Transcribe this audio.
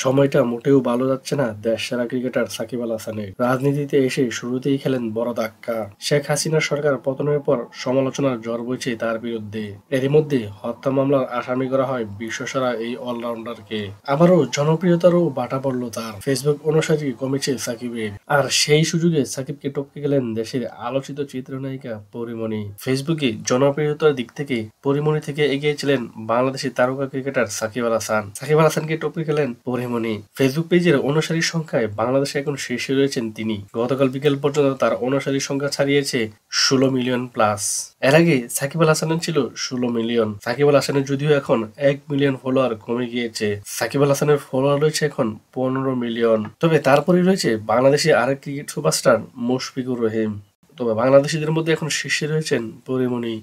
সময়টা মোটেও ভালো যাচ্ছে না দেশ সেরা ক্রিকেটার সাকিব আল হাসানের। রাজনীতিতে এসে শুরুতেই খেলেন বড় ধাক্কা। শেখ হাসিনার সরকার পতনের পর সমালোচনার ঝড় বইছে তার বিরুদ্ধে। এরই মধ্যে হত্যা মামলার আসামি করা হয় বিশ্বসেরা এই অলরাউন্ডারকে। আবারও জনপ্রিয়তারও বাটা পড়ল তার। ফেসবুক অনুসারী কমেছে সাকিবের। আর সেই সুযোগে সাকিবকে টপকে গেলেন দেশের আলোচিত চিত্রনায়িকা পরীমনি। ফেসবুকে জনপ্রিয়তার দিক থেকে পরীমনি থেকে এগিয়ে ছিলেন বাংলাদেশি তারকা ক্রিকেটার সাকিব আল হাসান। সাকিব আল হাসানকে টপকে গেলেন পরীমনি। ফেসবুক পেজের অনুসারীর সংখ্যায় বাংলাদেশে এখন শীর্ষে রয়েছেন তিনি। গতকাল বিকেল পর্যন্ত তার অনুসারীর সংখ্যা ছাড়িয়েছে ১৬ মিলিয়ন প্লাস। এর আগে সাকিব আল হাসানের ছিল ১৬ মিলিয়ন। সাকিব আল হাসানের যদিও এখন ১ মিলিয়ন ফলোয়ার কমে গিয়েছে। সাকিব আল হাসানের ফলোয়ার রয়েছে এখন ১৫ মিলিয়ন। তবে তারপরে রয়েছে বাংলাদেশি আরেক ক্রিকেট সুপারস্টার মুশফিকুর রহিম। তবে বাংলাদেশিদের মধ্যে এখন শীর্ষে রয়েছেন পরীমনি।